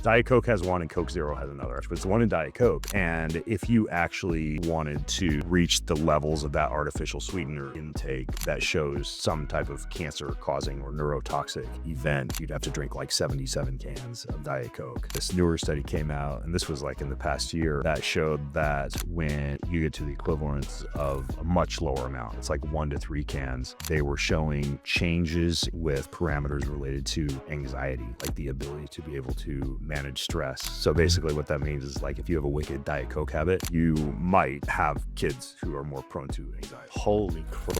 Diet Coke has one and Coke Zero has another, but it's one in Diet Coke. And if you actually wanted to reach the levels of that artificial sweetener intake that shows some type of cancer-causing or neurotoxic event, you'd have to drink like 77 cans of Diet Coke. This newer study came out, and this was like in the past year, that showed that when you get to the equivalent of a much lower amount, it's like 1 to 3 cans, they were showing changes with parameters related to anxiety, like the ability to be able to manage stress. So basically what that means is, like, if you have a wicked Diet Coke habit, you might have kids who are more prone to anxiety. Holy crap.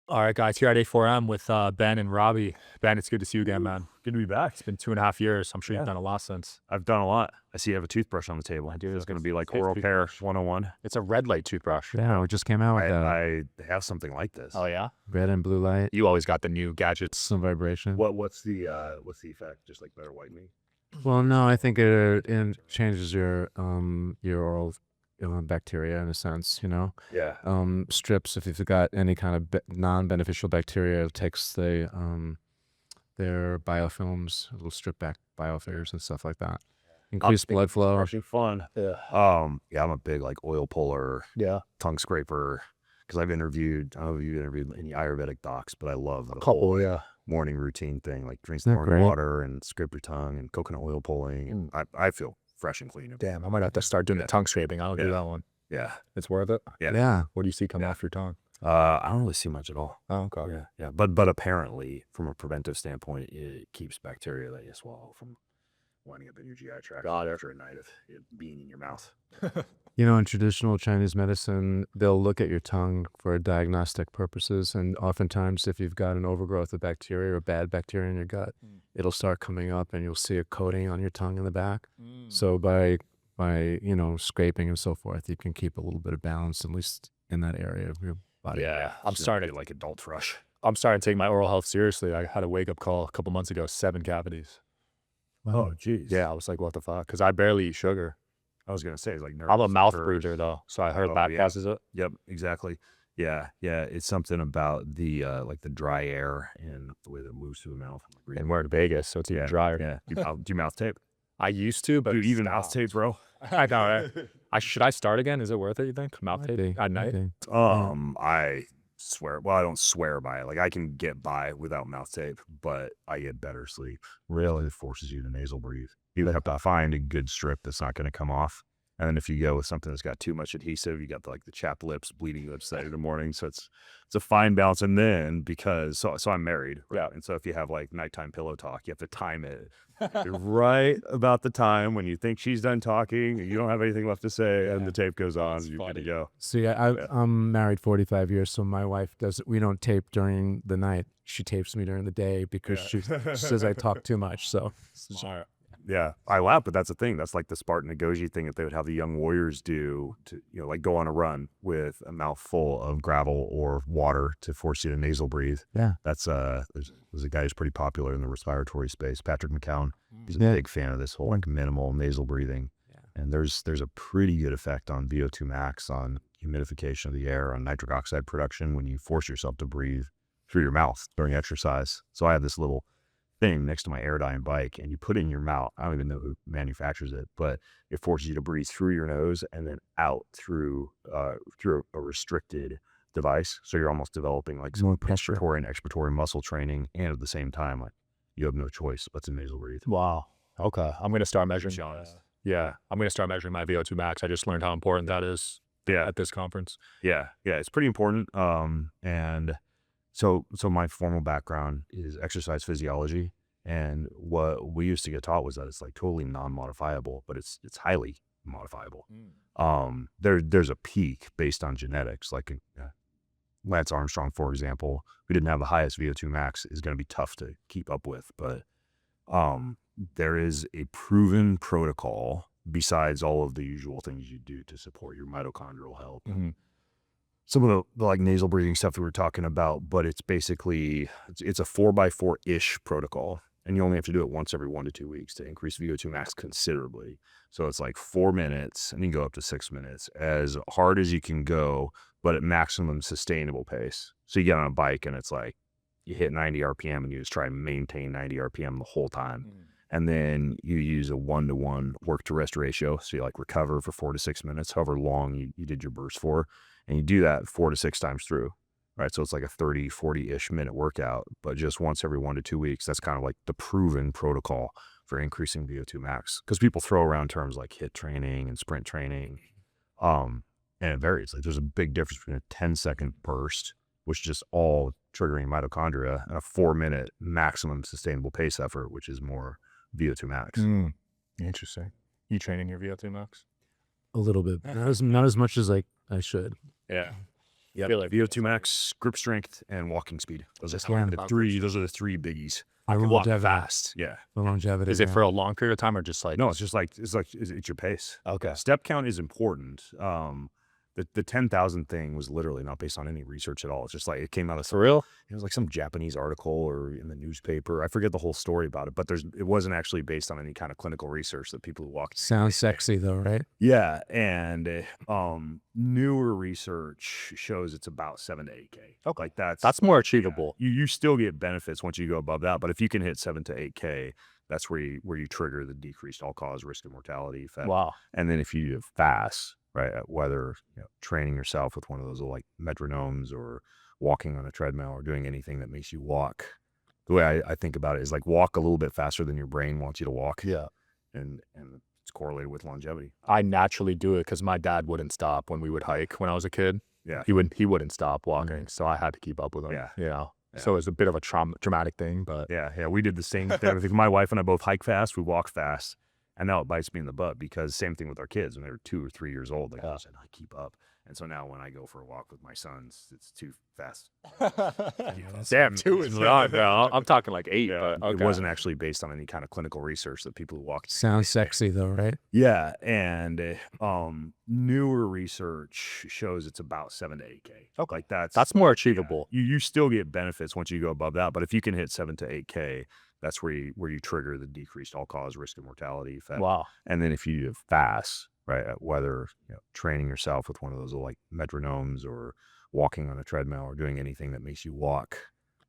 All right, guys, here at A4M with Ben and Robby. Ben, it's good to see you again, man. Good to be back. It's been 2.5 years. I'm sure you've Yeah. done a lot since. I've done a lot. I see you have a toothbrush on the table. I do. It's going to be like Safe oral care toothbrush. 101. It's a red light toothbrush. Yeah, we just came out with I have something like this. Oh, yeah? red and blue light, You always got the new gadgets. some vibration. What's the effect? Just like better whitening? Well, no, I think it changes your oral bacteria in a sense, you know. Yeah. Strips, if you've got any kind of non-beneficial bacteria, it takes their biofilms, it'll strip back biofilms and stuff like that. Increase blood flow. Brushing fun. Yeah. Yeah, I'm a big like oil puller, Yeah. tongue scraper, because I've interviewed, I don't know if you've interviewed any Ayurvedic docs, but I love the Oh, whole yeah. morning routine thing, like drink Isn't that morning great? water and scrape your tongue and coconut oil pulling. And I feel fresh and clean. Damn, I might have to start doing the tongue scraping. I'll do Yeah. that one. Yeah. It's worth it. Yeah. Yeah. What do you see come off your tongue? I don't really see much at all. Oh, okay. Yeah. Yeah. But apparently, from a preventive standpoint, it keeps bacteria that you swallow from winding up in your GI tract Got it. after a night of it being in your mouth. You know, in traditional Chinese medicine, they'll look at your tongue for diagnostic purposes. And oftentimes, if you've got an overgrowth of bacteria or bad bacteria in your gut, it'll start coming up and you'll see a coating on your tongue in the back. So by scraping and so forth, you can keep a little bit of balance, at least in that area of your body. Yeah. I'm starting to like adult thrush. I'm starting to take my oral health seriously. I had a wake-up call a couple months ago, 7 cavities. Oh, geez. Yeah, I was like, what the fuck? Because I barely eat sugar. I was going to say, it's like nervous. I'm a mouth or- breather, though, so I heard Oh, that yeah. passes it. Yep, exactly. Yeah, yeah. It's something about the like the dry air and the way that it moves through the mouth. And we're in Vegas, so it's even drier. Yeah. Do you mouth tape? I used to, but Dude, even mouth stopped. tape, bro. I know, right? Should I start again? Is it worth it, you think? Mouth tape at night? I swear. Well, I don't swear by it. Like, I can get by without mouth tape, but I get better sleep. Really, it forces you to nasal breathe. You have to find a good strip that's not going to come off. And then if you go with something that's got too much adhesive, you got the chapped lips, bleeding lips that in the morning. So it's a fine balance. And then because so I'm married, right? Yeah. And so if you have like nighttime pillow talk, you have to time it right about the time when you think she's done talking, you don't have anything left to say, and the tape goes on. That's You're good to funny. go. See, I'm married 45 years, so my wife we don't tape during the night. She tapes me during the day because she says I talk too much. So Smart. Yeah, I laugh, but that's the thing. That's like the Spartan Nagoji thing that they would have the young warriors do to, like go on a run with a mouthful of gravel or water to force you to nasal breathe. Yeah. That's there's a guy who's pretty popular in the respiratory space, Patrick McCown. He's a Yeah. big fan of this whole like minimal nasal breathing. Yeah. And there's a pretty good effect on VO2 max, on humidification of the air, on nitric oxide production when you force yourself to breathe through your mouth during exercise. So I have this little thing next to my Airdyne bike, and you put it in your mouth. I don't even know who manufactures it, but it forces you to breathe through your nose and then out through a restricted device. So you're almost developing like some inspiratory and expiratory muscle training, and at the same time, like you have no choice but to nasal breathe. Wow. Okay. I'm going to start measuring. be honest. Yeah. I'm going to start measuring my VO2 max. I just learned how important that is at this conference. Yeah, it's pretty important. And so my formal background is exercise physiology, and what we used to get taught was that it's like totally non-modifiable, but it's highly modifiable. There's a peak based on genetics, like Lance Armstrong, for example, who didn't have the highest VO2 max, is going to be tough to keep up with, but there is a proven protocol besides all of the usual things you do to support your mitochondrial health. Some of the like nasal breathing stuff that we were talking about, but it's basically, it's a 4x4-ish protocol, and you only have to do it once every 1 to 2 weeks to increase VO2 max considerably. So it's like 4 minutes, and you can go up to 6 minutes, as hard as you can go, but at maximum sustainable pace. So you get on a bike and it's like you hit 90 RPM and you just try and maintain 90 RPM the whole time. Mm. And then you use a 1-to-1 work to rest ratio. So you like recover for 4 to 6 minutes, however long you did your burst for. And you do that 4 to 6 times through, right? So it's like a 30, 40-ish minute workout, but just once every 1 to 2 weeks. That's kind of like the proven protocol for increasing VO2 max. Because people throw around terms like HIIT training and sprint training. And it varies. Like there's a big difference between a 10-second burst, which is just all triggering mitochondria, and a 4-minute maximum sustainable pace effort, which is more VO2 max. Interesting. You training your VO2 max? A little bit. Not as much as I should. Yeah. Yeah, feel like VO2 max, grip strength, and walking speed. Those Just are learned the about three. Those are the three biggies. I walk longevity. fast. Yeah. The longevity. Is it yeah. for a long period of time or just like No, it's just like it's your pace. Okay. Step count is important. The 10,000 thing was literally not based on any research at all. It's just like it came out of For real? it was like some Japanese article or in the newspaper. I forget the whole story about it, but it wasn't actually based on any kind of clinical research that people who walked. Sounds sexy though, right? Yeah, and newer research shows it's about 7 to 8K. Okay. Like That's more achievable. You still get benefits once you go above that, but if you can hit 7 to 8K, that's where you trigger the decreased all-cause risk of mortality effect. Wow. And then if you fast, right, whether training yourself with one of those like metronomes or walking on a treadmill or doing anything that makes you walk, the way I think about it is like walk a little bit faster than your brain wants you to walk. Yeah. And it's correlated with longevity. I naturally do it because my dad wouldn't stop when we would hike when I was a kid. Yeah. He wouldn't stop walking, so I had to keep up with him. Yeah. You know. Yeah. So it was a bit of a dramatic thing, but Yeah, we did the same thing. My wife and I both hike fast, we walk fast, and now it bites me in the butt because same thing with our kids when they were 2 or 3 years old. Like I said, I keep up. And so now when I go for a walk with my sons, it's too fast. damn, 2 is long, bro. I'm talking like 8, Yeah, but okay. It wasn't actually based on any kind of clinical research that people who walked. Sounds sexy though, right? Yeah, and newer research shows it's about 7 to 8K. Okay. Like That's more achievable. You still get benefits once you go above that, but if you can hit 7 to 8K, that's where you trigger the decreased all-cause risk of mortality effect. Wow. And then if you fast, right, whether training yourself with one of those like metronomes or walking on a treadmill or doing anything that makes you walk,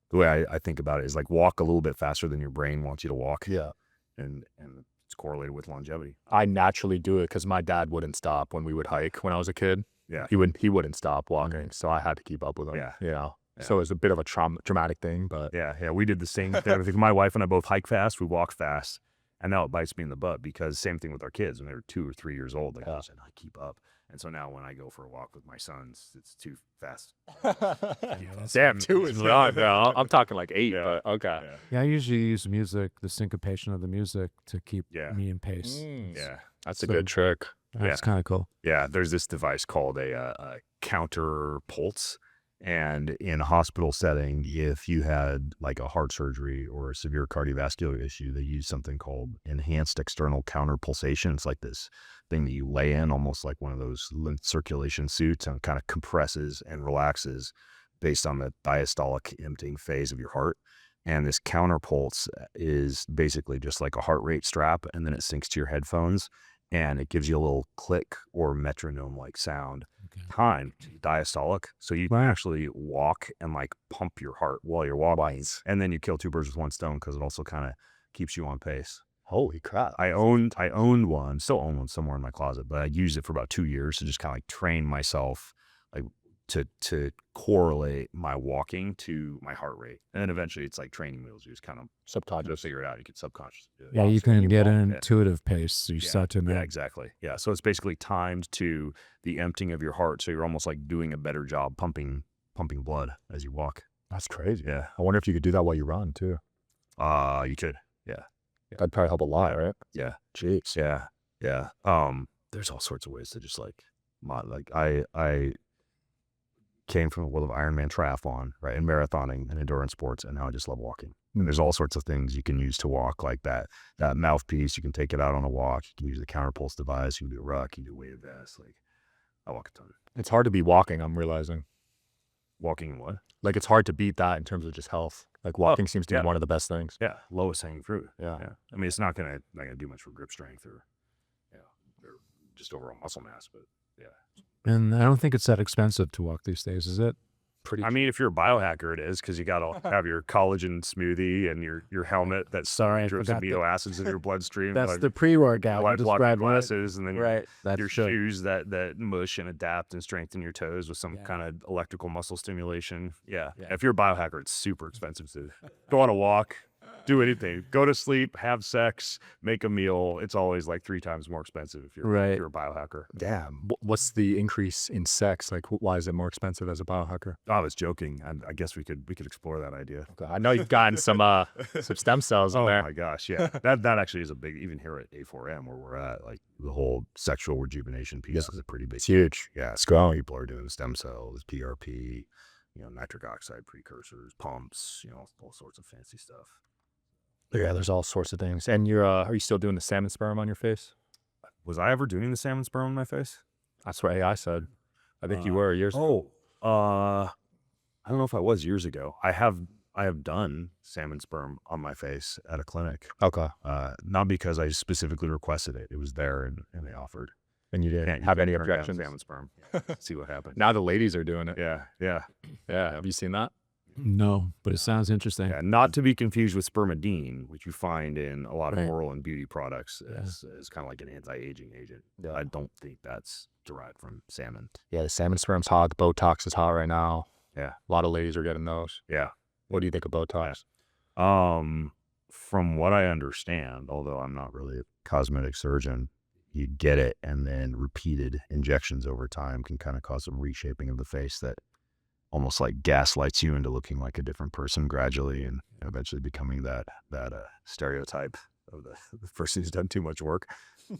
the way I think about it is like walk a little bit faster than your brain wants you to walk. Yeah. And it's correlated with longevity. I naturally do it because my dad wouldn't stop when we would hike when I was a kid. Yeah. He wouldn't stop walking, so I had to keep up with him. Yeah. You know. Yeah. So it was a bit of a dramatic thing, but Yeah, we did the same thing. My wife and I both hike fast, we walk fast, and now it bites me in the butt because same thing with our kids when they were 2 or 3 years old. Like I said, I keep up. And so now when I go for a walk with my sons, it's too fast. damn, 2 is long, bro. I'm talking like 8, Yeah. but okay. Yeah, I usually use music, the syncopation of the music, to keep Yeah. me in pace. Yeah. That's a So- good trick. That's kind of cool. Yeah, there's this device called a counter pulse. And in a hospital setting, if you had like a heart surgery or a severe cardiovascular issue, they use something called enhanced external counter pulsation. It's like this thing that you lay in, almost like one of those lymph circulation suits, and it kind of compresses and relaxes based on the diastolic emptying phase of your heart. And this counter pulse is basically just like a heart rate strap, and then it syncs to your headphones. And it gives you a little click or metronome-like sound, timed diastolic. So you can actually walk and like pump your heart while you're walking. And then you kill 2 birds with 1 stone because it also kind of keeps you on pace. Holy crap. I owned one, still own one somewhere in my closet, but I used it for about 2 years to just kind of like train myself, like to correlate my walking to my heart rate. And then eventually it's like training wheels. You just kind of Subconscious. figure it out. You can subconsciously do it. Yeah, you So can get walk, an yeah. intuitive pace, so you start to know. Yeah, exactly. Yeah, so it's basically timed to the emptying of your heart, so you're almost like doing a better job pumping blood as you walk. That's crazy. Yeah. I wonder if you could do that while you run too. You could. Yeah. That'd probably help a lot, right? Yeah. Jeez. Yeah. There's all sorts of ways to just like I came from the world of Ironman triathlon, right, and marathoning and endurance sports, and now I just love walking. And there's all sorts of things you can use to walk, like that mouthpiece. You can take it out on a walk. You can use the counter pulse device. You can do a ruck. You can do a weighted vest. Like I walk a ton. It's hard to be walking, I'm realizing. Walking in what? Like it's hard to beat that in terms of just health. Like walking seems to be one of the best things. Yeah, lowest hanging fruit. Yeah. I mean, it's not gonna do much for grip strength or just overall muscle mass, but yeah. And I don't think it's that expensive to walk these days, is it? Pretty. I mean, if you're a biohacker, it is, because you got to have your collagen smoothie and your helmet that Sorry, I drips forgot amino acids in your bloodstream. That's like the pre-workout. blood We block described, right? glasses, and then Right. That's your the shoes that mush and adapt and strengthen your toes with some kind of electrical muscle stimulation. Yeah. If you're a biohacker, it's super expensive to go on a walk, do anything, go to sleep, have sex, make a meal. It's always like 3 times more expensive if you're if you're a biohacker. Damn. What's the increase in sex? Like, why is it more expensive as a biohacker? I was joking. I guess we could explore that idea. Okay. I know you've gotten some stem cells in Oh there. my gosh, yeah. That actually is a big, even here at A4M where we're at, like the whole sexual rejuvenation piece is a pretty big. It's huge. Yeah, It's growing. people are doing stem cells, PRP, nitric oxide precursors, pumps, all sorts of fancy stuff. Yeah, there's all sorts of things. And you're are you still doing the salmon sperm on your face? Was I ever doing the salmon sperm on my face? That's what AI said. I think you were years ago. I don't know if I was years ago. I have done salmon sperm on my face at a clinic. Okay. Not because I specifically requested it. It was there and they offered. And you didn't Can't- you have can't any turn down objections? salmon sperm. See what happens. Now the ladies are doing it. Yeah. Yeah. Have you seen that? No, but it sounds interesting. Yeah, not to be confused with spermidine, which you find in a lot of Right. oral and beauty products as kind of like an anti-aging agent. Yeah. I don't think that's derived from salmon. Yeah, the salmon sperm's hot. Botox is hot right now. Yeah. A lot of ladies are getting those. Yeah. What do you think of Botox? From what I understand, although I'm not really a cosmetic surgeon, you get it and then repeated injections over time can kind of cause some reshaping of the face that almost like gaslights you into looking like a different person gradually and eventually becoming that stereotype of the person who's done too much work.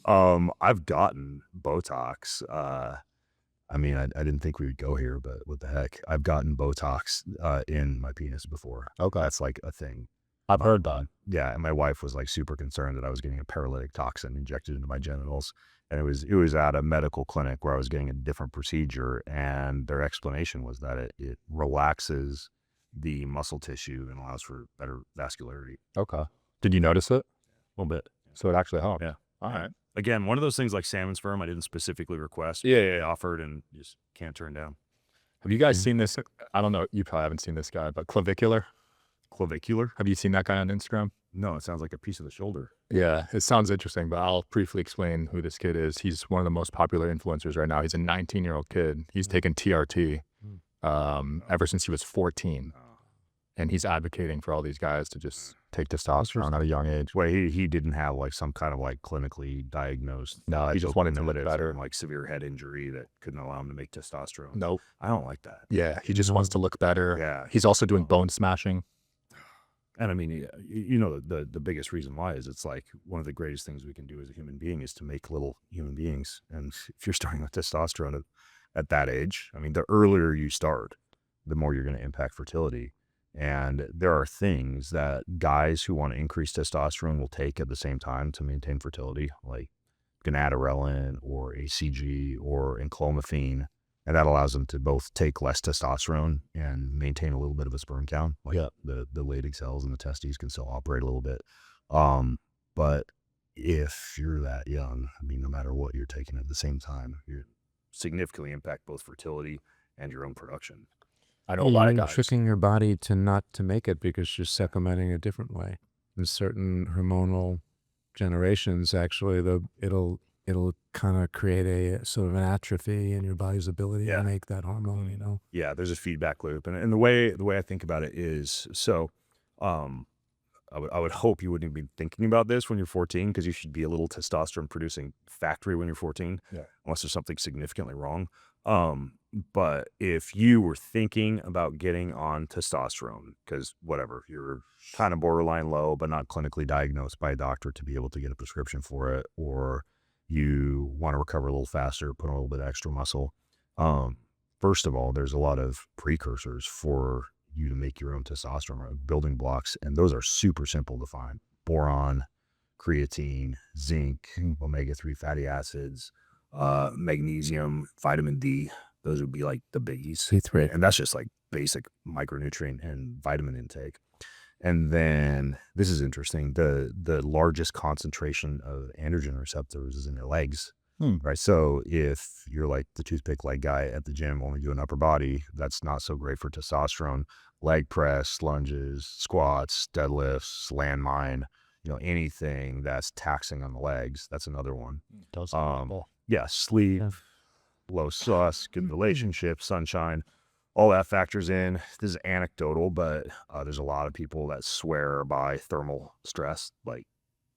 I've gotten Botox. I mean, I didn't think we would go here, but what the heck? I've gotten Botox in my penis before. Okay. That's like a thing. I've heard that. Yeah, and my wife was like super concerned that I was getting a paralytic toxin injected into my genitals. And it was at a medical clinic where I was getting a different procedure, and their explanation was that it relaxes the muscle tissue and allows for better vascularity. Okay. Did you notice it? A little bit. So it actually helped. Yeah. All right. Again, one of those things like salmon sperm I didn't specifically request. Yeah, They offered and just can't turn down. Have you guys seen this? I don't know. You probably haven't seen this guy, but clavicular. Clavicular? Have you seen that guy on Instagram? No, it sounds like a piece of the shoulder. Yeah, it sounds interesting, but I'll briefly explain who this kid is. He's one of the most popular influencers right now. He's a 19-year-old kid. He's taken TRT ever since he was 14. And he's advocating for all these guys to just take testosterone at a young age. Wait, he didn't have like some kind of like clinically diagnosed. No, he just wanted to look better. Like severe head injury that couldn't allow him to make testosterone. Nope. I don't like that. Yeah, he just wants to look better. Yeah. He's also doing bone smashing. And I mean, the biggest reason why is it's like one of the greatest things we can do as a human being is to make little human beings. And if you're starting with testosterone at that age, I mean, the earlier you start, the more you're going to impact fertility. And there are things that guys who want to increase testosterone will take at the same time to maintain fertility, like gonadorelin or ACG or enclomiphene. And that allows them to both take less testosterone and maintain a little bit of a sperm count. Like the Leydig cells and the testes can still operate a little bit. But if you're that young, I mean, no matter what you're taking at the same time, you significantly impact both fertility and your own production. I know a lot of You're guys. tricking your body to not to make it because you're supplementing a different way. In certain hormonal generations, actually, it'll kind of create a sort of an atrophy in your body's ability to make that hormone, you know? Yeah, there's a feedback loop. And the way I think about it is, so I would hope you wouldn't be thinking about this when you're 14, because you should be a little testosterone producing factory when you're 14, unless there's something significantly wrong. But if you were thinking about getting on testosterone, because whatever, you're kind of borderline low, but not clinically diagnosed by a doctor to be able to get a prescription for it, or you want to recover a little faster, put on a little bit of extra muscle. First of all, there's a lot of precursors for you to make your own testosterone, building blocks, and those are super simple to find. Boron, creatine, zinc, omega-3 fatty acids, magnesium, vitamin D. Those would be like the biggies. C3. And that's just like basic micronutrient and vitamin intake. And then this is interesting. The largest concentration of androgen receptors is in your legs. right? So if you're like the toothpick leg guy at the gym only doing upper body, that's not so great for testosterone. Leg press, lunges, squats, deadlifts, landmine, anything that's taxing on the legs, that's another one. Those Yeah, sleep, low sus, good relationship, sunshine, all that factors in. This is anecdotal, but there's a lot of people that swear by thermal stress, like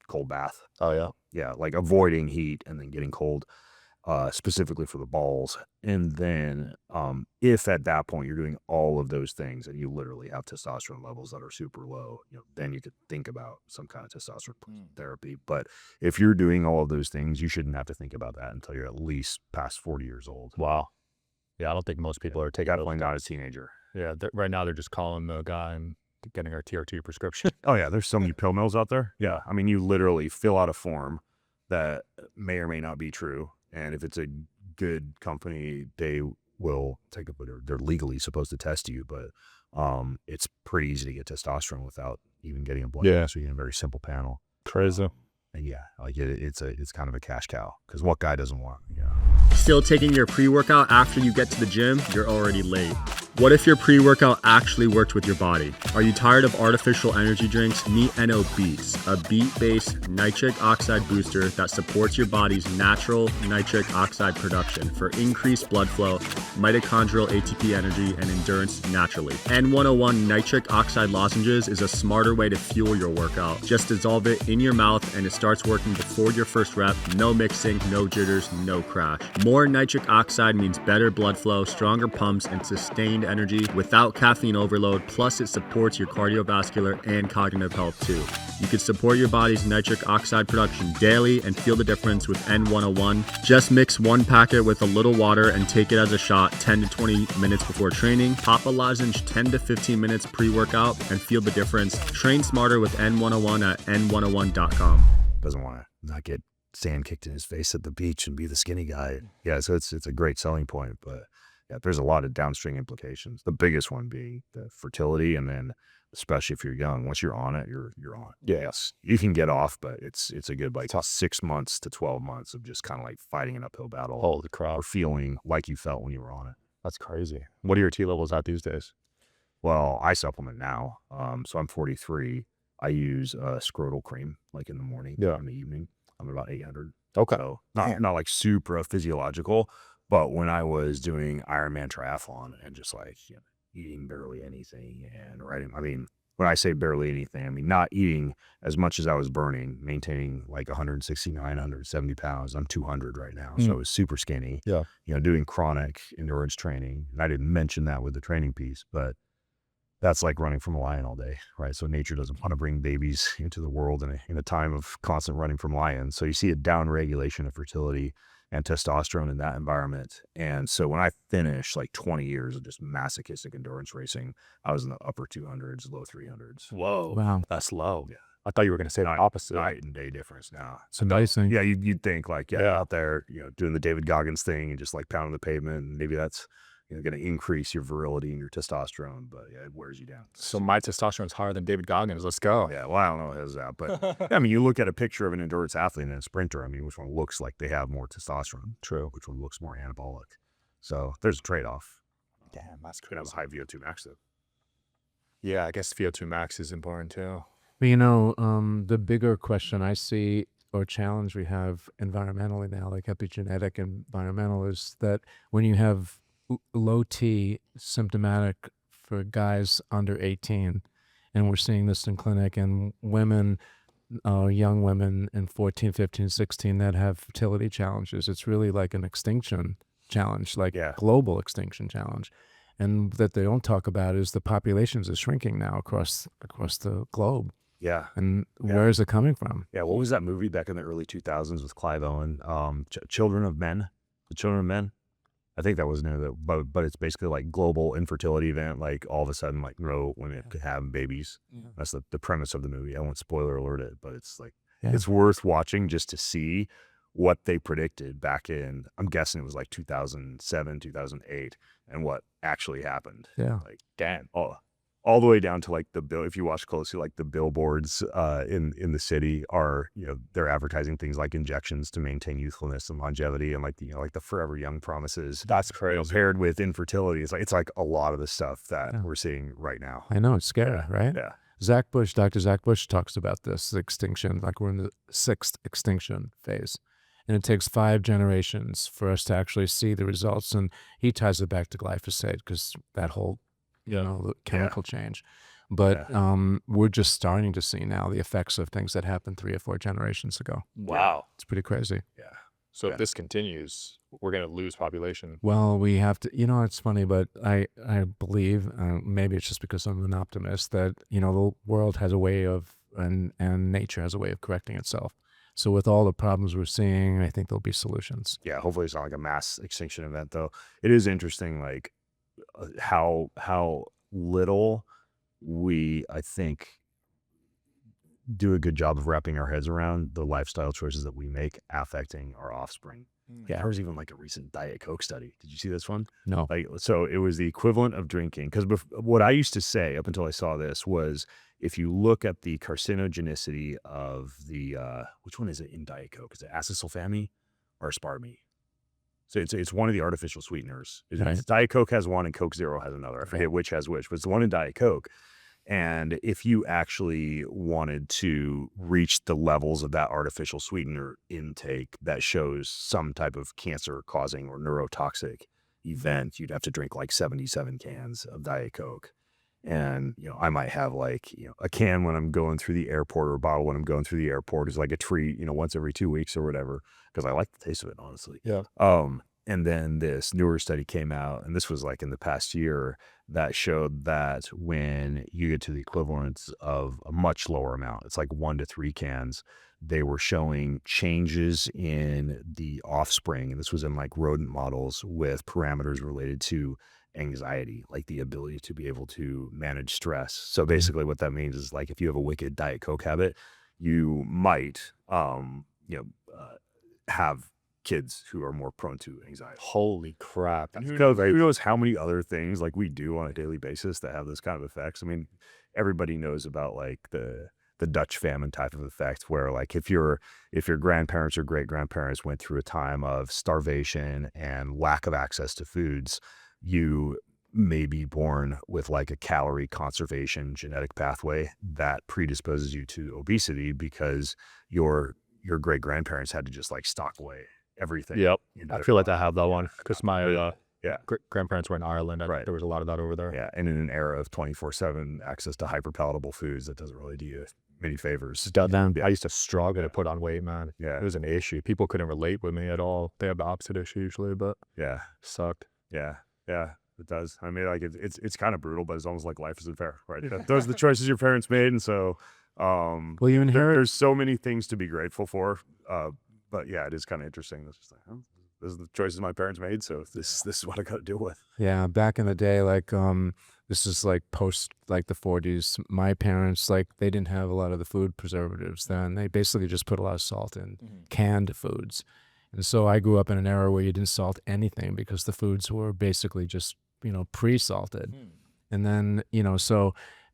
cold bath. Oh yeah. Yeah, like avoiding heat and then getting cold, specifically for the balls. And then if at that point you're doing all of those things and you literally have testosterone levels that are super low, then you could think about some kind of testosterone therapy. But if you're doing all of those things, you shouldn't have to think about that until you're at least past 40 years old. Wow. Yeah, I don't think most people are taking Definitely not a teenager. Yeah, right now they're just calling the guy and getting our TRT prescription. Oh yeah, there's so many pill mills out there. Yeah, I mean, you literally fill out a form that may or may not be true, and if it's a good company, they will take it. They're legally supposed to test you, but it's pretty easy to get testosterone without even getting a blood test. So you get a very simple panel. Crazy. And yeah, like it's kind of a cash cow, because what guy doesn't want? Yeah. Still taking your pre-workout after you get to the gym? You're already late. What if your pre-workout actually worked with your body? Are you tired of artificial energy drinks? Meet NO Beats, a beet-based nitric oxide booster that supports your body's natural nitric oxide production for increased blood flow, mitochondrial ATP energy, and endurance naturally. N101 nitric oxide lozenges is a smarter way to fuel your workout. Just dissolve it in your mouth and it starts working before your first rep. No mixing, no jitters, no crash. More nitric oxide means better blood flow, stronger pumps, and sustained energy without caffeine overload. Plus, it supports your cardiovascular and cognitive health too. You can support your body's nitric oxide production daily and feel the difference with N101. Just mix one packet with a little water and take it as a shot 10 to 20 minutes before training. Pop a lozenge 10 to 15 minutes pre-workout and feel the difference. Train smarter with N101 at N101.com. Doesn't want to not get sand kicked in his face at the beach and be the skinny guy. Yeah, so it's a great selling point, but yeah, there's a lot of downstream implications. The biggest one being the fertility, and then especially if you're young, once you're on it, you're on. Yes, you can get off, but it's a good 6 months to 12 months of just kind of like fighting an uphill battle. Holy crap. Or feeling like you felt when you were on it. That's crazy. What are your T levels at these days? Well, I supplement now. So I'm 43. I use scrotal cream like in the morning. Yeah. In the evening. I'm about 800. Okay. So not like super physiological, but when I was doing Ironman triathlon and just like eating barely anything and writing, I mean, when I say barely anything, I mean not eating as much as I was burning, maintaining like 169, 170 pounds. I'm 200 right now, so I was super skinny. Yeah. Doing chronic endurance training, and I didn't mention that with the training piece, but that's like running from a lion all day, right? So nature doesn't want to bring babies into the world in a time of constant running from lions. So you see a down regulation of fertility and testosterone in that environment. And so when I finished like 20 years of just masochistic endurance racing, I was in the upper 200s, low 300s. Whoa. Wow. That's low. Yeah. I thought you were going to say the opposite. Night and day difference now. It's amazing. Yeah, you'd think like, out there, doing the David Goggins thing and just like pounding the pavement, and maybe that's going to increase your virility and your testosterone, but yeah, it wears you down. So my testosterone's higher than David Goggins. Let's go. Yeah, well, I don't know how it's that, but I mean, you look at a picture of an endurance athlete and a sprinter, I mean, which one looks like they have more testosterone? True. Which one looks more anabolic? So there's a trade-off. Damn, that's Could have a high VO2 max though. Yeah, I guess VO2 max is important too. But the bigger question I see or challenge we have environmentally now, like epigenetic environmental, is that when you have low T symptomatic for guys under 18, and we're seeing this in clinic, and women, young women in 14, 15, 16 that have fertility challenges. It's really like an extinction challenge, like global extinction challenge. And that they don't talk about is the populations are shrinking now across the globe. Yeah. And where is it coming from? Yeah. What was that movie back in the early 2000s with Clive Owen? Children of Men. The Children of Men. I think that was new, but it's basically like global infertility event. Like all of a sudden, like no women could have babies. Yeah. That's the premise of the movie. I won't spoiler alert it, but it's like it's worth watching just to see what they predicted back in. I'm guessing it was like 2007, 2008, and what actually happened. Yeah. Like damn, all all the way down to like if you watch closely, like the billboards in the city are, they're advertising things like injections to maintain youthfulness and longevity, and like like the forever young promises. That's crazy. Paired with infertility. It's like a lot of the stuff that Yeah. we're seeing right now. I know, it's scary, right? Yeah. Dr. Zach Bush talks about this extinction, like we're in the 6th extinction phase. And it takes 5 generations for us to actually see the results. And he ties it back to glyphosate because that whole, the chemical change. But we're just starting to see now the effects of things that happened 3 or 4 generations ago. Wow. It's pretty crazy. Yeah. So if this continues, we're going to lose population. Well, we have to, it's funny, but I believe, maybe it's just because I'm an optimist, that, the world has a way of, and nature has a way of correcting itself. So with all the problems we're seeing, I think there'll be solutions. Yeah. Hopefully it's not like a mass extinction event, though. It is interesting, like how little we, I think, do a good job of wrapping our heads around the lifestyle choices that we make affecting our offspring. Yeah, there was even like a recent Diet Coke study. Did you see this one? No. So it was the equivalent of drinking, because what I used to say up until I saw this was, if you look at the carcinogenicity of the which one is it in Diet Coke? Is it acesulfame or aspartame? So it's one of the artificial sweeteners. Right. Diet Coke has one and Coke Zero has another. I forget which has which, but it's the one in Diet Coke. And if you actually wanted to reach the levels of that artificial sweetener intake that shows some type of cancer causing or neurotoxic event, you'd have to drink like 77 cans of Diet Coke. And, I might have like, a can when I'm going through the airport, or a bottle when I'm going through the airport, is like a treat, once every 2 weeks or whatever, because I like the taste of it, honestly. Yeah. And then this newer study came out, and this was like in the past year, that showed that when you get to the equivalent of a much lower amount, it's like 1 to 3 cans, they were showing changes in the offspring. And this was in like rodent models with parameters related to anxiety, like the ability to be able to manage stress. So basically what that means is, like, if you have a wicked Diet Coke habit, you might, have kids who are more prone to anxiety. Holy crap. Who knows how many other things like we do on a daily basis that have those kind of effects. I mean, everybody knows about like the Dutch famine type of effect, where like if your grandparents or great grandparents went through a time of starvation and lack of access to foods, you may be born with like a calorie conservation genetic pathway that predisposes you to obesity, because your great grandparents had to just like stock away everything. Yep. I feel like I have that one, because my Yeah. grandparents were in Ireland. Right. There was a lot of that over there. Yeah, and in an era of 24/7 access to hyperpalatable foods, that doesn't really do you many favors. I used to struggle to put on weight, man. Yeah. It was an issue. People couldn't relate with me at all. They have the opposite issue usually, but Yeah, sucked. yeah, it does. I mean, like it's kind of brutal, but it's almost like life isn't fair, right? Those are the choices your parents made, and so Well, you inherit. there's so many things to be grateful for. But yeah, it is kind of interesting. It's just like, oh, this is the choices my parents made, so this is what I got to deal with. Yeah, back in the day, like this is like post like the 40s. My parents, like, they didn't have a lot of the food preservatives then. They basically just put a lot of salt in canned foods. And so I grew up in an era where you didn't salt anything, because the foods were basically just, pre-salted. And then,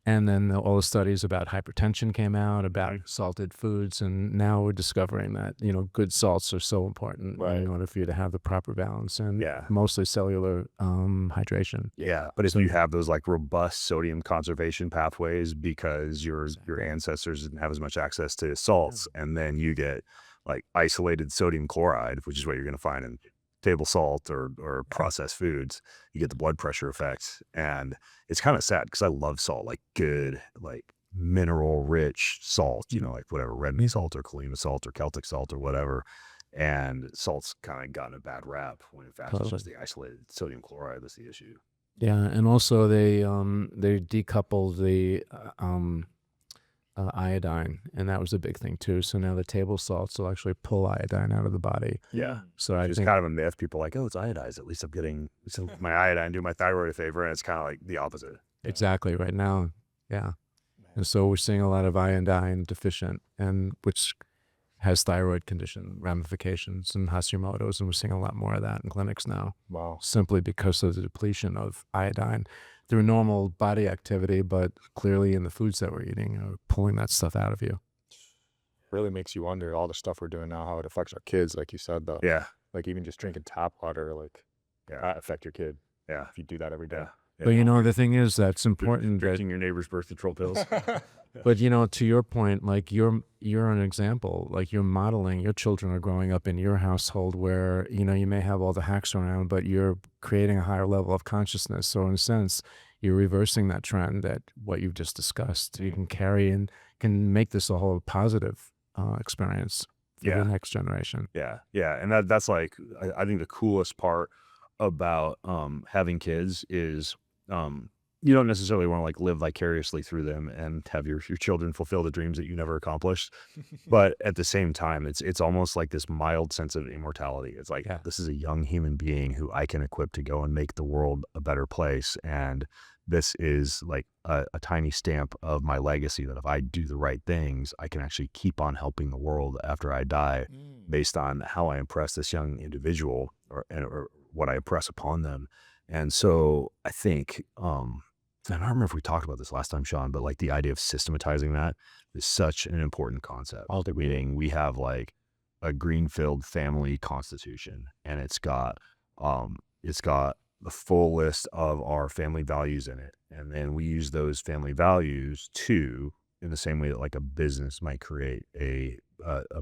and then all the studies about hypertension came out, about salted foods, and now we're discovering that, good salts are so important in order for you to have the proper balance, and mostly cellular hydration. Yeah, but if you have those like robust sodium conservation pathways, because your ancestors didn't have as much access to salts, and then you get like isolated sodium chloride, which is what you're going to find in table salt or processed foods, you get the blood pressure effect. And it's kind of sad, because I love salt, like good, like mineral rich salt, like whatever, red meat salt or Colima salt or Celtic salt or whatever. And salt's kind of gotten a bad rap, when in fact it's just the isolated sodium chloride that's the issue. Yeah, and also they decoupled the iodine, and that was a big thing too. So now the table salts will actually pull iodine out of the body. Yeah. So I It's think kind of a myth. People are like, oh, it's iodized. At least I'm getting my iodine, do my thyroid a favor. And it's kind of like the opposite. exactly right now. Yeah. And so we're seeing a lot of iodine deficient, and which has thyroid condition ramifications and Hashimoto's, and we're seeing a lot more of that in clinics now. Wow. Simply because of the depletion of iodine through normal body activity, but clearly in the foods that we're eating are pulling that stuff out of you. Really makes you wonder all the stuff we're doing now, how it affects our kids, like you said, though. Yeah. Like even just drinking tap water, like that affect your kid. Yeah. If you do that every day. But you know, the thing is that's important that, Drinking your neighbor's birth control pills. but you know, to your point, like you're an example, like you're modeling, your children are growing up in your household where, you know, you may have all the hacks around, but you're creating a higher level of consciousness. So in a sense, you're reversing that trend that what you've just discussed. You can carry and can make this a whole positive experience for the next generation. Yeah. And that's like, I think the coolest part about having kids is you don't necessarily want to like live vicariously through them and have your children fulfill the dreams that you never accomplished. But at the same time, it's almost like this mild sense of immortality. It's like, this is a young human being who I can equip to go and make the world a better place. And this is like a tiny stamp of my legacy that if I do the right things, I can actually keep on helping the world after I die based on how I impress this young individual or what I impress upon them. And so I think, I don't remember if we talked about this last time, Sean, but like the idea of systematizing that is such an important concept. Meaning we have like a Greenfield family constitution, and it's got the full list of our family values in it. And then we use those family values to, in the same way that like a business might create a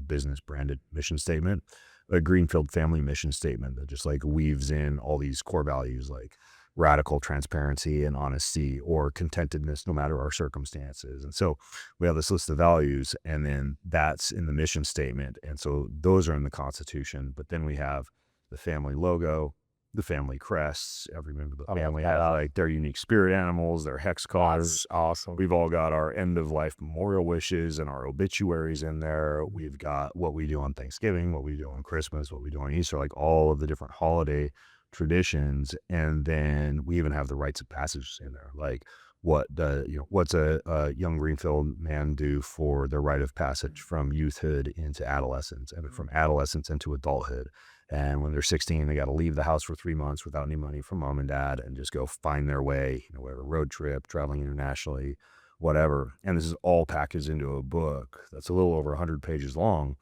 business branded mission statement, a Greenfield family mission statement that just like weaves in all these core values like radical transparency and honesty or contentedness no matter our circumstances. And so we have this list of values, and then that's in the mission statement. And so those are in the Constitution. But then we have the family logo, the family crests. Every member of the family has like their unique spirit animals, their hex cards. Awesome. We've all got our end of life memorial wishes and our obituaries in there. We've got what we do on Thanksgiving, what we do on Christmas, what we do on Easter, like all of the different holiday traditions. And then we even have the rites of passage in there, like what's a young Greenfield man do for their rite of passage from youthhood into adolescence, and from adolescence into adulthood. And when they're 16, they got to leave the house for 3 months without any money from mom and dad and just go find their way, whatever, road trip, traveling internationally, whatever. And this is all packaged into a book that's a little over 100 pages long.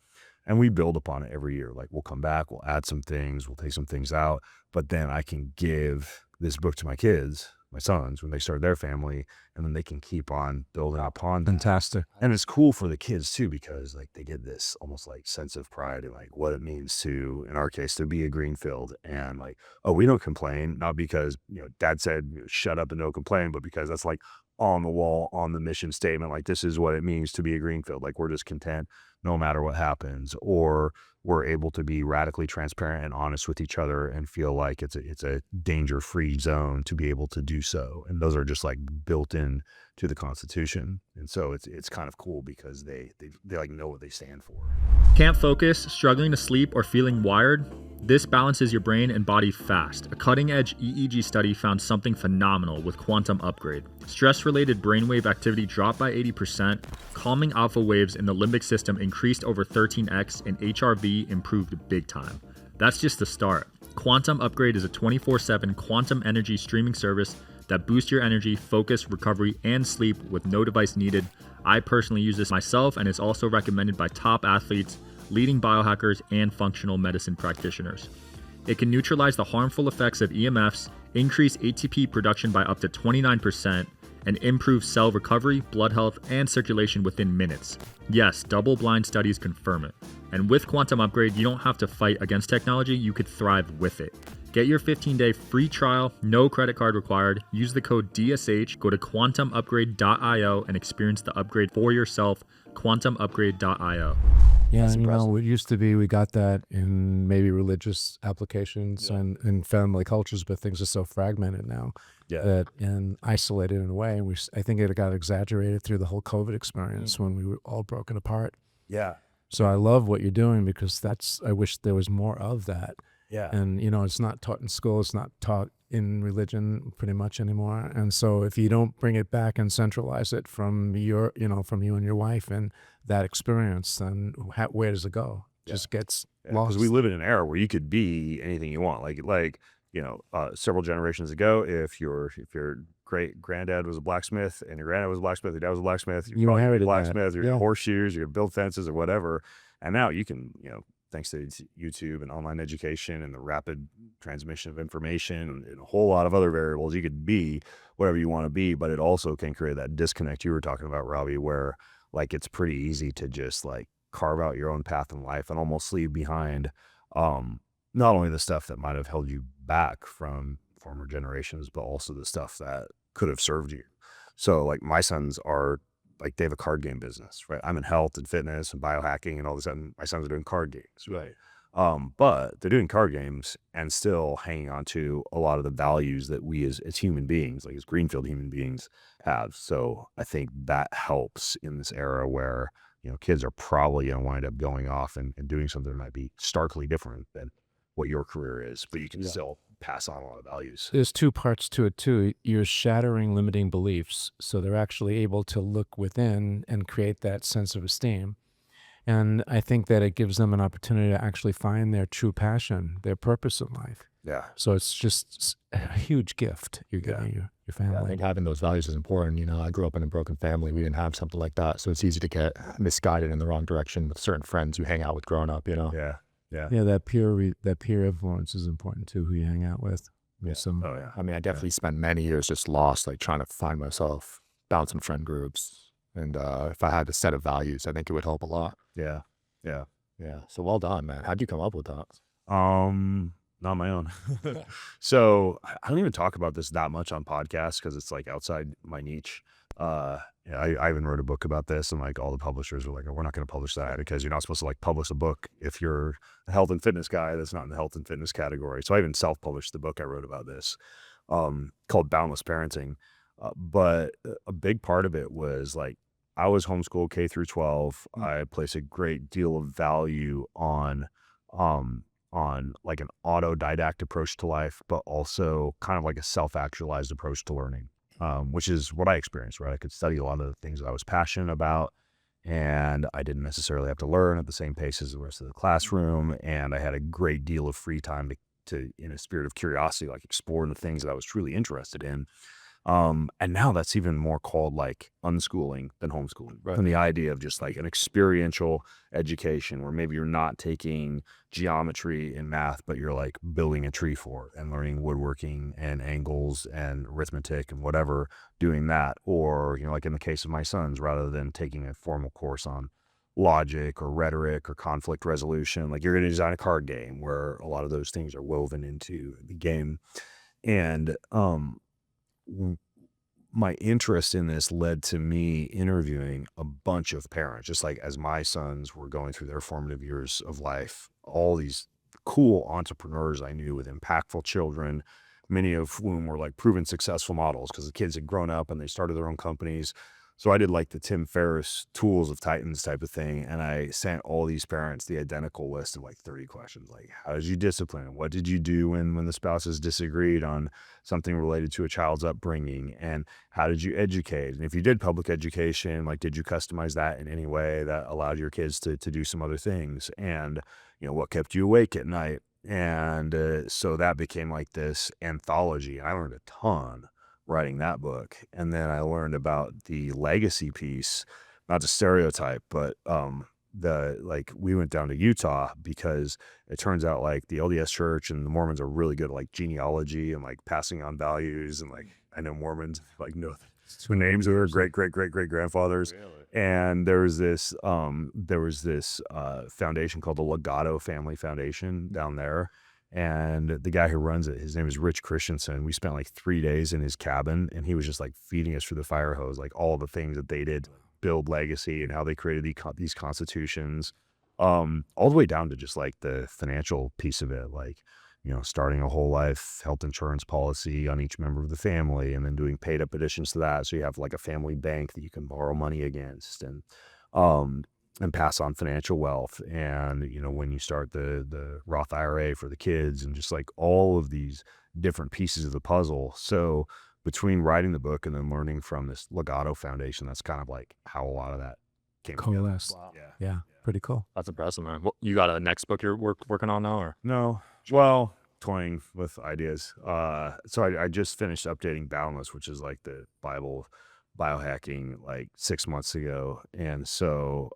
And we build upon it every year. Like we'll come back, we'll add some things, we'll take some things out, but then I can give this book to my kids, my sons, when they start their family, and then they can keep on building upon that. Fantastic. And it's cool for the kids too, because like they get this almost like sense of pride in like what it means to, in our case, to be a Greenfield. And like, oh, we don't complain, not because, dad said, shut up and don't complain, but because that's like on the wall, on the mission statement, like this is what it means to be a Greenfield. Like we're just content no matter what happens, or we're able to be radically transparent and honest with each other and feel like it's a danger-free zone to be able to do so. And those are just like built in to the Constitution. And so it's kind of cool because they like know what they stand for. Can't focus, struggling to sleep, or feeling wired? This balances your brain and body fast. A cutting-edge EEG study found something phenomenal with Quantum Upgrade. Stress-related brainwave activity dropped by 80%, calming alpha waves in the limbic system increased over 13x, and HRV improved big time. That's just the start. Quantum Upgrade is a 24/7 quantum energy streaming service that boosts your energy, focus, recovery, and sleep with no device needed. I personally use this myself, and it's also recommended by top athletes, leading biohackers, and functional medicine practitioners. It can neutralize the harmful effects of EMFs, increase ATP production by up to 29%, and improve cell recovery, blood health, and circulation within minutes. Yes, double-blind studies confirm it. And with Quantum Upgrade, you don't have to fight against technology, you could thrive with it. Get your 15-day free trial, no credit card required. Use the code DSH, go to quantumupgrade.io and experience the upgrade for yourself, quantumupgrade.io. Yeah, and it used to be we got that in maybe religious applications and in family cultures, but things are so fragmented now and isolated in a way. And I think it got exaggerated through the whole COVID experience when we were all broken apart. Yeah. So I love what you're doing because I wish there was more of that. Yeah. And, it's not taught in school. It's not taught in religion pretty much anymore. And so if you don't bring it back and centralize it from your, from you and your wife and that experience, then where does it go? Just gets lost. Because we live in an era where you could be anything you want. Several generations ago, if your great granddad was a blacksmith and your granddad was a blacksmith, your dad was a blacksmith, You inherited a that. blacksmith, you're Yeah. horseshoes, you're build fences or whatever. And now you can, thanks to YouTube and online education and the rapid transmission of information and a whole lot of other variables, you could be whatever you want to be, but it also can create that disconnect you were talking about, Robbie, where like it's pretty easy to just like carve out your own path in life and almost leave behind not only the stuff that might have held you back from former generations, but also the stuff that could have served you. So like my sons are like, they have a card game business, right? I'm in health and fitness and biohacking and all this, and my sons are doing card games. Right. But they're doing card games and still hanging on to a lot of the values that we as human beings, like as Greenfield human beings, have. So I think that helps in this era where, kids are probably going to wind up going off and doing something that might be starkly different than what your career is, but you can still pass on a lot of values. There's two parts to it too. You're shattering limiting beliefs. So they're actually able to look within and create that sense of esteem. And I think that it gives them an opportunity to actually find their true passion, their purpose in life. Yeah. So it's just a huge gift you're giving your family. Yeah, I think having those values is important. I grew up in a broken family. We didn't have something like that. So it's easy to get misguided in the wrong direction with certain friends you hang out with growing up, Yeah. Yeah, that peer influence is important too, who you hang out with. Yeah. Oh yeah. I mean, I definitely spent many years just lost, like trying to find myself, bouncing friend groups. And if I had a set of values, I think it would help a lot. Yeah. Yeah. So well done, man. How'd you come up with that? Not my own. So I don't even talk about this that much on podcasts because it's like outside my niche. I even wrote a book about this, and like all the publishers were like, oh, we're not going to publish that because you're not supposed to like publish a book if you're a health and fitness guy that's not in the health and fitness category. So I even self-published the book I wrote about this, called Boundless Parenting. But a big part of it was like, I was homeschooled K through 12. I place a great deal of value on like an autodidact approach to life, but also kind of like a self-actualized approach to learning, which is what I experienced, right? I could study a lot of the things that I was passionate about, and I didn't necessarily have to learn at the same pace as the rest of the classroom. And I had a great deal of free time to in a spirit of curiosity, like explore the things that I was truly interested in. And now that's even more called like unschooling than homeschooling. Right. And the idea of just like an experiential education where maybe you're not taking geometry and math, but you're like building a tree fort and learning woodworking and angles and arithmetic and whatever, doing that. Or, like in the case of my sons, rather than taking a formal course on logic or rhetoric or conflict resolution, like you're going to design a card game where a lot of those things are woven into the game. And, my interest in this led to me interviewing a bunch of parents, just like as my sons were going through their formative years of life, all these cool entrepreneurs I knew with impactful children, many of whom were like proven successful models because the kids had grown up and they started their own companies. So I did like the Tim Ferriss Tools of Titans type of thing. And I sent all these parents the identical list of like 30 questions. Like, how did you discipline? What did you do when the spouses disagreed on something related to a child's upbringing? And how did you educate? And if you did public education, like, did you customize that in any way that allowed your kids to do some other things? And, what kept you awake at night? And so that became like this anthology. I learned a ton writing that book. And then I learned about the legacy piece, not to stereotype, but we went down to Utah because it turns out like the LDS church and the Mormons are really good at like genealogy and like passing on values. And like, I know Mormons like know the names of their great grandfathers. Really? And there was this foundation called the Legato Family Foundation down there. And the guy who runs it, his name is Rich Christensen. We spent like 3 days in his cabin, and he was just like feeding us through the fire hose, like all the things that they did to build legacy and how they created these constitutions, all the way down to just like the financial piece of it, like, starting a whole life health insurance policy on each member of the family, and then doing paid up additions to that. So you have like a family bank that you can borrow money against, and pass on financial wealth. And, when you start the Roth IRA for the kids, and just like all of these different pieces of the puzzle. So between writing the book and then learning from this Legato Foundation, that's kind of like how a lot of that came together. Coalesced. Wow. Yeah, pretty cool. That's impressive, man. What, you got a next book you're working on now, or? No, well, toying with ideas. So I just finished updating Boundless, which is like the Bible biohacking, like 6 months ago. And so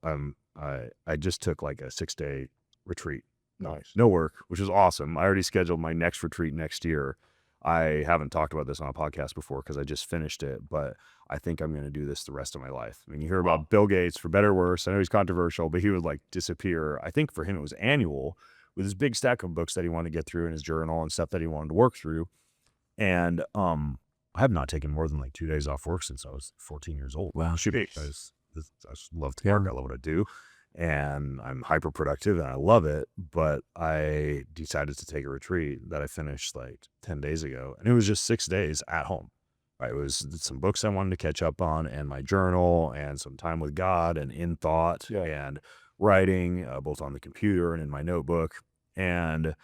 I just took like a 6-day retreat. Nice. No work, which is awesome. I already scheduled my next retreat next year. I haven't talked about this on a podcast before because I just finished it, but I think I'm going to do this the rest of my life. I mean, you hear about Bill Gates, for better or worse. I know he's controversial, but he would like disappear. I think for him it was annual with his big stack of books that he wanted to get through in his journal and stuff that he wanted to work through. And I have not taken more than like 2 days off work since I was 14 years old. Wow. I just love to work. I love what I do. And I'm hyper productive and I love it. But I decided to take a retreat that I finished like 10 days ago. And it was just 6 days at home. Right? It was some books I wanted to catch up on and my journal and some time with God and in thought and writing, both on the computer and in my notebook. And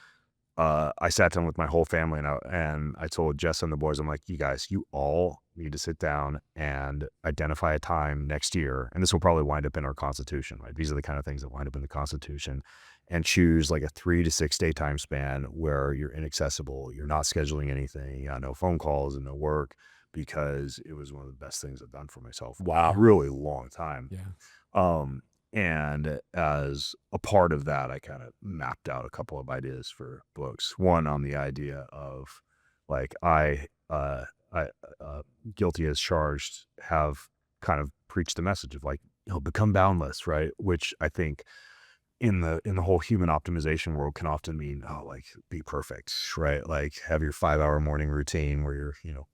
I sat down with my whole family and I told Jess and the boys, I'm like, you guys, you all need to sit down and identify a time next year. And this will probably wind up in our Constitution, right? These are the kind of things that wind up in the Constitution, and choose like a 3 to 6 day time span where you're inaccessible. You're not scheduling anything, no phone calls and no work, because it was one of the best things I've done for myself. Wow. Really long time. Yeah. And as a part of that, I kind of mapped out a couple of ideas for books. One on the idea of like, I guilty as charged, have kind of preached the message of like, become boundless, right? Which I think in the whole human optimization world can often mean, like be perfect, right? Like have your 5-hour morning routine where you're,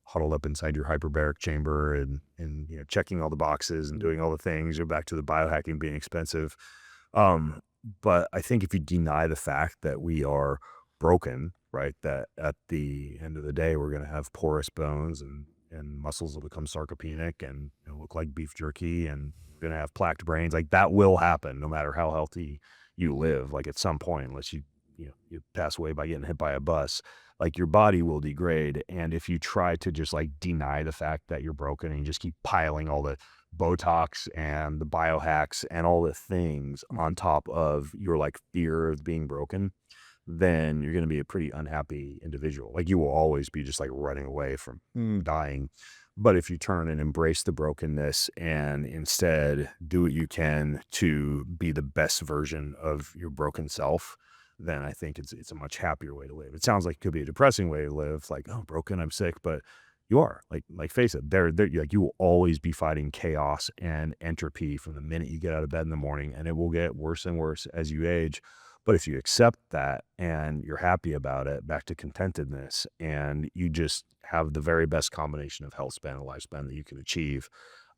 huddled up inside your hyperbaric chamber and checking all the boxes and doing all the things. You're back to the biohacking being expensive. But I think if you deny the fact that we are broken, right, that at the end of the day, we're going to have porous bones and muscles will become sarcopenic and look like beef jerky, and going to have plaqued brains. Like that will happen no matter how healthy you live. Like at some point, unless you pass away by getting hit by a bus, like your body will degrade. And if you try to just like deny the fact that you're broken and you just keep piling all the Botox and the biohacks and all the things on top of your like fear of being broken, then you're going to be a pretty unhappy individual. Like you will always be just like running away from dying. But if you turn and embrace the brokenness and instead do what you can to be the best version of your broken self, then I think it's a much happier way to live. It sounds like it could be a depressing way to live, like, oh, broken, I'm sick, but you are like face it, they're like, you will always be fighting chaos and entropy from the minute you get out of bed in the morning, and it will get worse and worse as you age. But if you accept that and you're happy about it, back to contentedness, and you just have the very best combination of health span and lifespan that you can achieve,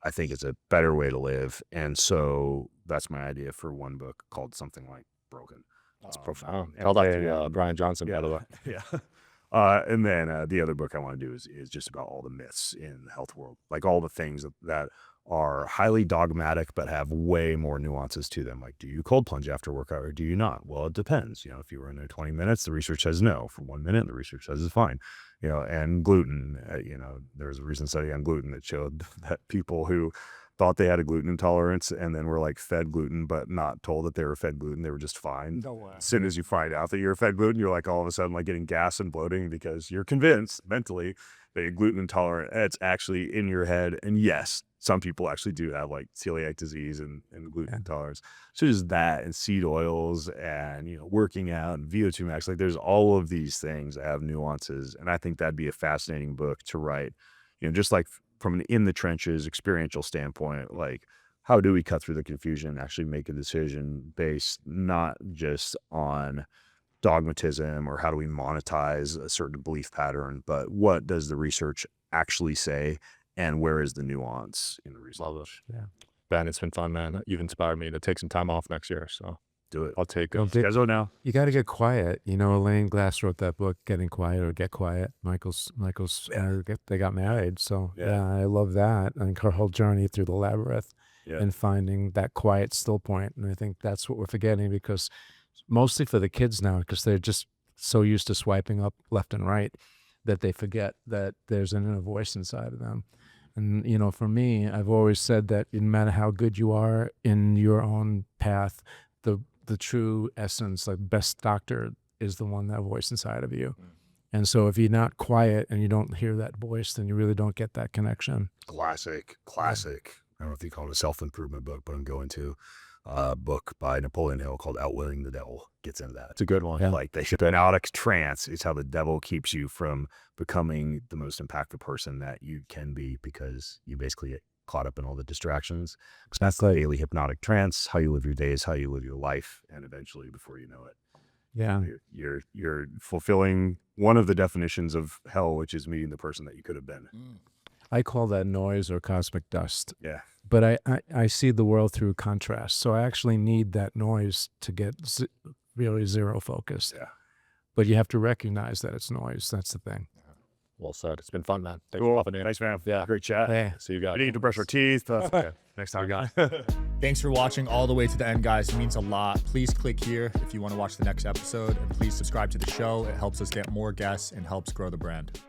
I think it's a better way to live. And so that's my idea for one book called something like Broken. That's profound. Tell that to Brian Johnson, by the way. Yeah. And then the other book I want to do is just about all the myths in the health world, like all the things that are highly dogmatic but have way more nuances to them. Like, do you cold plunge after workout or do you not? Well, it depends. If you were in there 20 minutes, the research says no. For 1 minute, the research says it's fine. And gluten, there was a recent study on gluten that showed that people who thought they had a gluten intolerance and then were like fed gluten but not told that they were fed gluten, they were just fine. No way. As soon as you find out that you're fed gluten, you're like all of a sudden like getting gas and bloating because you're convinced mentally that you're gluten intolerant. It's actually in your head. And yes, some people actually do have like celiac disease and gluten intolerance. So just that, and seed oils, and working out, and VO2 max. Like there's all of these things that have nuances, and I think that'd be a fascinating book to write. Just like from an in the trenches experiential standpoint, like how do we cut through the confusion and actually make a decision based not just on dogmatism or how do we monetize a certain belief pattern, but what does the research actually say and where is the nuance in the research? Love it. Yeah. Ben, it's been fun, man. You've inspired me to take some time off next year, so do it. I'll take it. Schedule now. You got to get quiet. Elaine Glass wrote that book, Getting Quiet or Get Quiet. Michael's they got married. So yeah, I love that. I think her whole journey through the labyrinth and finding that quiet still point. And I think that's what we're forgetting, because mostly for the kids now, because they're just so used to swiping up left and right. that they forget that there's an inner voice inside of them. And, you know, for me, I've always said that no matter how good you are in your own path, the true essence, like best doctor, is the one, that voice inside of you. And so if you're not quiet and you don't hear that voice, then you really don't get that connection. Classic. I don't know if you call it a self-improvement book, but I'm going to a book by Napoleon Hill called Outwitting the Devil. Gets into that. It's a good one. Yeah. Like the hypnotic trance is how the devil keeps you from becoming the most impactful person that you can be, because you basically get caught up in all the distractions. So that's the daily hypnotic trance, how you live your days, how you live your life, and eventually, before you know it, Yeah. you're fulfilling one of the definitions of hell, which is meeting the person that you could have been. I call that noise or cosmic dust. Yeah. But I see the world through contrast. So I actually need that noise to get really zero focused. Yeah. But you have to recognize that it's noise. That's the thing. Well said. It's been fun, man. Thanks Cool. for popping in. Nice, man. Yeah. Great chat. Hey. See you guys. We need to brush our teeth. Okay. Next time, guys. Thanks for watching all the way to the end, guys. It means a lot. Please click here if you want to watch the next episode, and please subscribe to the show. It helps us get more guests and helps grow the brand.